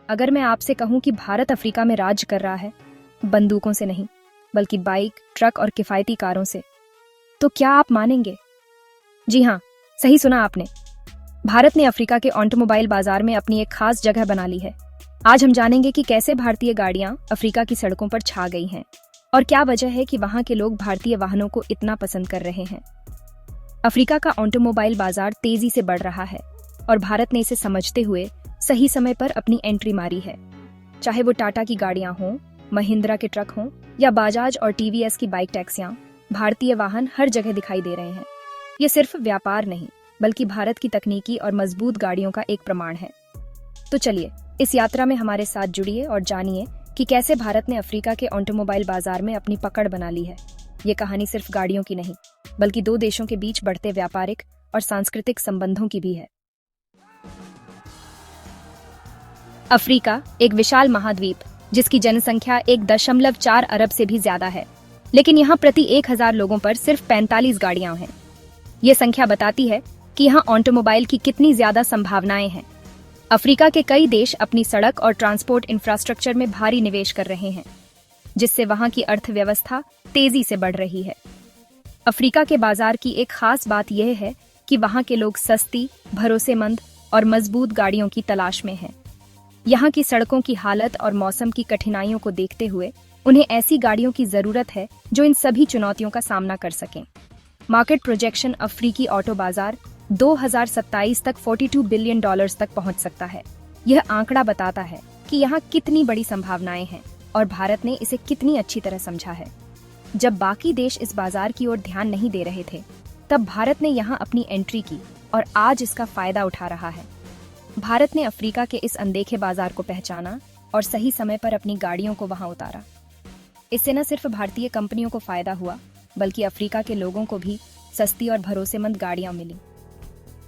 अगर मैं आपसे कहूं कि भारत अफ्रीका में राज्य कर रहा है, बंदूकों से नहीं बल्कि बाइक, ट्रक और किफायती कारों से, तो क्या आप मानेंगे? जी हाँ, सही सुना आपने। भारत ने अफ्रीका के ऑटोमोबाइल बाजार में अपनी एक खास जगह बना ली है। आज हम जानेंगे कि कैसे भारतीय गाड़ियां अफ्रीका की सड़कों पर छा गई हैं और क्या वजह है कि वहां के लोग भारतीय वाहनों को इतना पसंद कर रहे हैं। अफ्रीका का ऑटोमोबाइल बाजार तेजी से बढ़ रहा है और भारत ने इसे समझते हुए सही समय पर अपनी एंट्री मारी है। चाहे वो टाटा की गाड़ियां हों, महिंद्रा के ट्रक हों या बजाज और टीवीएस की बाइक टैक्सियां, भारतीय वाहन हर जगह दिखाई दे रहे हैं। ये सिर्फ व्यापार नहीं बल्कि भारत की तकनीकी और मजबूत गाड़ियों का एक प्रमाण है। तो चलिए इस यात्रा में हमारे साथ जुड़िए और जानिए कि कैसे भारत ने अफ्रीका के ऑटोमोबाइल बाजार में अपनी पकड़ बना ली है। ये कहानी सिर्फ गाड़ियों की नहीं बल्कि दो देशों के बीच बढ़ते व्यापारिक और सांस्कृतिक संबंधों की भी है। अफ्रीका एक विशाल महाद्वीप जिसकी जनसंख्या 1.4 अरब से भी ज्यादा है, लेकिन यहाँ प्रति 1000 लोगों पर सिर्फ 45 गाड़ियां हैं। ये संख्या बताती है कि यहाँ ऑटोमोबाइल की कितनी ज्यादा संभावनाएं हैं। अफ्रीका के कई देश अपनी सड़क और ट्रांसपोर्ट इंफ्रास्ट्रक्चर में भारी निवेश कर रहे हैं, जिससे वहां की अर्थव्यवस्था तेजी से बढ़ रही है। अफ्रीका के बाजार की एक खास बात यह है कि वहां के लोग सस्ती, भरोसेमंद और मजबूत गाड़ियों की तलाश में हैं। यहाँ की सड़कों की हालत और मौसम की कठिनाइयों को देखते हुए उन्हें ऐसी गाड़ियों की जरूरत है जो इन सभी चुनौतियों का सामना कर सकें। मार्केट प्रोजेक्शन अफ्रीकी ऑटो बाजार 2027 तक $42 बिलियन तक पहुंच सकता है। यह आंकड़ा बताता है कि यहाँ कितनी बड़ी संभावनाएं हैं और भारत ने इसे कितनी अच्छी तरह समझा है। जब बाकी देश इस बाजार की ओर ध्यान नहीं दे रहे थे, तब भारत ने यहाँ अपनी एंट्री की और आज इसका फायदा उठा रहा है। भारत ने अफ्रीका के इस अनदेखे बाजार को पहचाना और सही समय पर अपनी गाड़ियों को वहां उतारा। इससे न सिर्फ भारतीय कंपनियों को फायदा हुआ बल्कि अफ्रीका के लोगों को भी सस्ती और भरोसेमंद गाड़ियां मिली।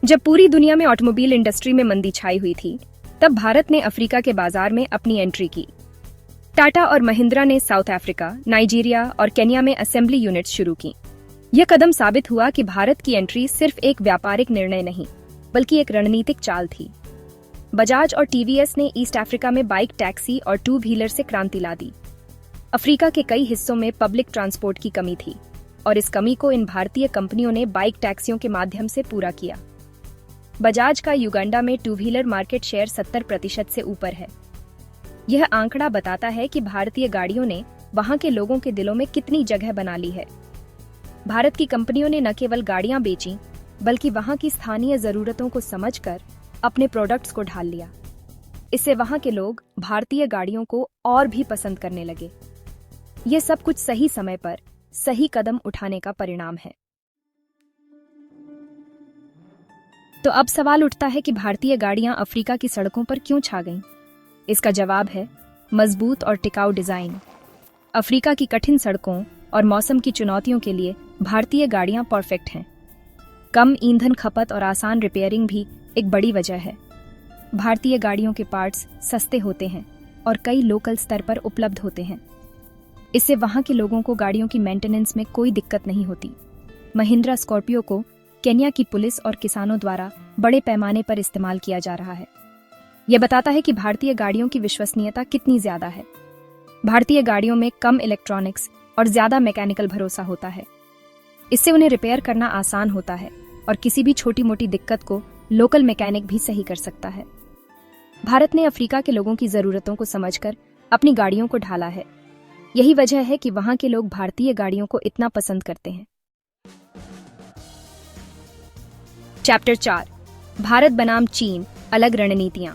जब पूरी दुनिया में ऑटोमोबाइल इंडस्ट्री में मंदी छाई हुई थी, तब भारत ने अफ्रीका के बाजार में अपनी एंट्री की। टाटा और महिंद्रा ने साउथ अफ्रीका, नाइजीरिया और केन्या में असेंबली यूनिट्स शुरू की। यह कदम साबित हुआ कि भारत की एंट्री सिर्फ एक व्यापारिक निर्णय नहीं बल्कि एक रणनीतिक चाल थी। बजाज और टीवीएस ने ईस्ट अफ्रीका में बाइक टैक्सी और टू व्हीलर से क्रांति ला दी। अफ्रीका के कई हिस्सों में पब्लिक ट्रांसपोर्ट की कमी थी और इस कमी को इन भारतीय कंपनियों ने बाइक टैक्सियों के माध्यम से पूरा किया। बजाज का युगांडा में टू व्हीलर मार्केट शेयर 70% से ऊपर है। यह आंकड़ा बताता है कि भारतीय गाड़ियों ने वहां के लोगों के दिलों में कितनी जगह बना ली है। भारत की कंपनियों ने न केवल गाड़ियां बेची बल्कि वहां की स्थानीय जरूरतों को समझकर अपने प्रोडक्ट्स को ढाल लिया। इससे वहां के लोग भारतीय गाड़ियों को और भी पसंद करने लगे। ये सब कुछ सही समय पर सही कदम उठाने का परिणाम है। तो अब सवाल उठता है कि भारतीय गाड़ियां अफ्रीका की सड़कों पर क्यों छा गईं? इसका जवाब है मजबूत और टिकाऊ डिजाइन। अफ्रीका की कठिन सड़कों और मौसम की चुनौतियों के लिए भारतीय गाड़ियां परफेक्ट हैं। कम ईंधन खपत और आसान रिपेयरिंग भी एक बड़ी वजह है। भारतीय गाड़ियों के पार्ट्स सस्ते होते हैं और कई लोकल स्तर पर उपलब्ध होते हैं। इससे वहां के लोगों को गाड़ियों की मेंटेनेंस में कोई दिक्कत नहीं होती। महिंद्रा स्कॉर्पियो को केन्या की पुलिस और किसानों द्वारा बड़े पैमाने पर इस्तेमाल किया जा रहा है। यह बताता है कि भारतीय गाड़ियों की विश्वसनीयता कितनी ज्यादा है। भारतीय गाड़ियों में कम इलेक्ट्रॉनिक्स और ज्यादा मैकेनिकल भरोसा होता है। इससे उन्हें रिपेयर करना आसान होता है और किसी भी छोटी मोटी दिक्कत को लोकल मैकेनिक भी सही कर सकता है। भारत ने अफ्रीका के लोगों की जरूरतों को समझकर अपनी गाड़ियों को ढाला है। यही वजह है कि वहां के लोग भारतीय गाड़ियों को इतना पसंद करते हैं। चैप्टर 4, भारत बनाम चीन, अलग रणनीतियां।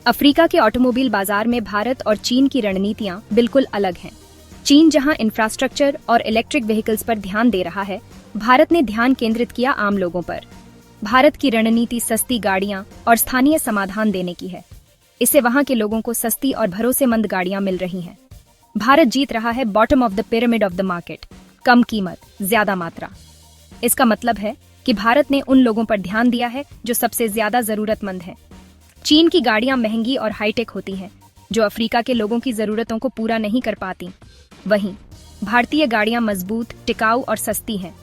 अफ्रीका के ऑटोमोबाइल बाजार में भारत और चीन की रणनीतियां बिल्कुल अलग हैं। चीन जहां इंफ्रास्ट्रक्चर और इलेक्ट्रिक व्हीकल्स पर ध्यान दे रहा है, भारत ने ध्यान केंद्रित किया आम लोगों पर। भारत की रणनीति सस्ती गाड़ियां और स्थानीय समाधान देने की है। इससे वहां के लोगों को सस्ती और भरोसेमंद गाड़ियां मिल रही हैं। भारत जीत रहा है bottom of the pyramid of the market, कम कीमत, ज्यादा मात्रा। इसका मतलब है कि भारत ने उन लोगों पर ध्यान दिया है जो सबसे ज्यादा जरूरतमंद हैं। चीन की गाड़ियां महंगी और हाईटेक होती हैं, जो अफ्रीका के लोगों की जरूरतों को पूरा नहीं कर पाती। वहीं भारतीय गाड़ियां मजबूत, टिकाऊ और सस्ती हैं।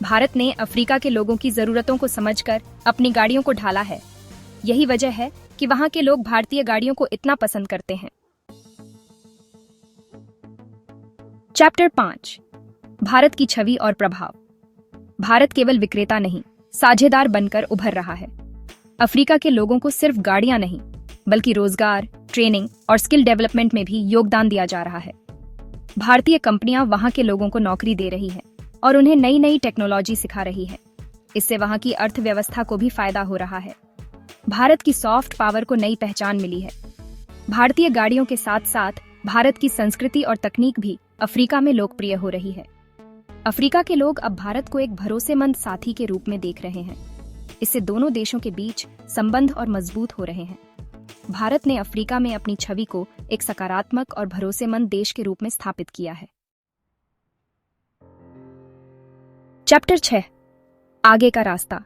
भारत ने अफ्रीका के लोगों की जरूरतों को समझकर अपनी गाड़ियों को ढाला है। यही वजह है कि वहां के लोग भारतीय गाड़ियों को इतना पसंद करते हैं। चैप्टर 5, भारत की छवि और प्रभाव। भारत केवल विक्रेता नहीं, साझेदार बनकर उभर रहा है। अफ्रीका के लोगों को सिर्फ गाड़ियां नहीं, बल्कि रोजगार, ट्रेनिंग और स्किल डेवलपमेंट में भी योगदान दिया जा रहा है। भारतीय कंपनियां वहां के लोगों को नौकरी दे रही हैं और उन्हें नई नई टेक्नोलॉजी सिखा रही है। इससे वहां की अर्थव्यवस्था को भी फायदा हो रहा है। भारत की सॉफ्ट पावर को नई पहचान मिली है। भारतीय गाड़ियों के साथ साथ भारत की संस्कृति और तकनीक भी अफ्रीका में लोकप्रिय हो रही है। अफ्रीका के लोग अब भारत को एक भरोसेमंद साथी के रूप में देख रहे हैं। इससे दोनों देशों के बीच संबंध और मजबूत हो रहे हैं। भारत ने अफ्रीका में अपनी छवि को एक सकारात्मक और भरोसेमंद देश के रूप में स्थापित किया है। चैप्टर 6, आगे का रास्ता।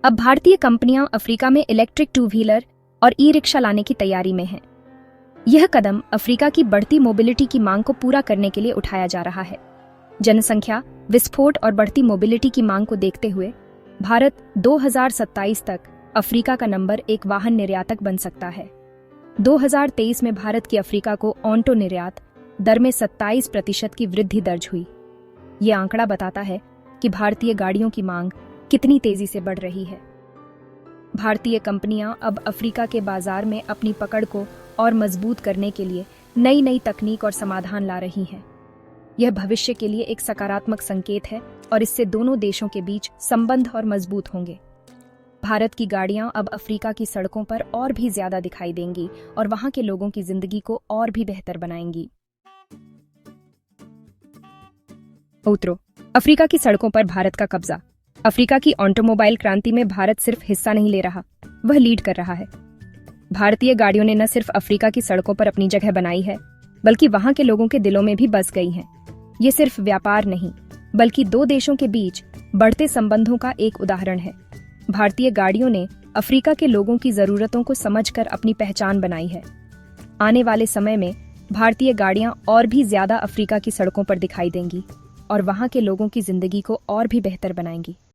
अब भारतीय कंपनियां अफ्रीका में इलेक्ट्रिक टू व्हीलर और ई रिक्शा लाने की तैयारी में हैं। यह कदम अफ्रीका की बढ़ती मोबिलिटी की मांग को पूरा करने के लिए उठाया जा रहा है। जनसंख्या विस्फोट और बढ़ती मोबिलिटी की मांग को देखते हुए भारत 2027 तक अफ्रीका का नंबर 1 वाहन निर्यातक बन सकता है। 2023 में भारत की अफ्रीका को ऑटो निर्यात दर में 27% की वृद्धि दर्ज हुई। ये आंकड़ा बताता है कि भारतीय गाड़ियों की मांग कितनी तेजी से बढ़ रही है। भारतीय कंपनियां अब अफ्रीका के बाजार में अपनी पकड़ को और मजबूत करने के लिए नई नई तकनीक और समाधान ला रही हैं। यह भविष्य के लिए एक सकारात्मक संकेत है और इससे दोनों देशों के बीच संबंध और मजबूत होंगे। भारत की गाड़ियां अब अफ्रीका की सड़कों पर और भी ज्यादा दिखाई देंगी और वहां के लोगों की जिंदगी को और भी बेहतर बनाएंगी। उत्तरों, अफ्रीका की सड़कों पर भारत का कब्जा। अफ्रीका की ऑटोमोबाइल क्रांति में भारत सिर्फ हिस्सा नहीं ले रहा, वह लीड कर रहा है। भारतीय गाड़ियों ने न सिर्फ अफ्रीका की सड़कों पर अपनी जगह बनाई है, बल्कि वहां के लोगों के दिलों में भी बस गई हैं। ये सिर्फ व्यापार नहीं, बल्कि दो देशों के बीच बढ़ते संबंधों का एक उदाहरण है। भारतीय गाड़ियों ने अफ्रीका के लोगों की जरूरतों को समझकर अपनी पहचान बनाई है। आने वाले समय में भारतीय गाड़ियां और भी ज्यादा अफ्रीका की सड़कों पर दिखाई देंगी और वहां के लोगों की जिंदगी को और भी बेहतर बनाएंगी।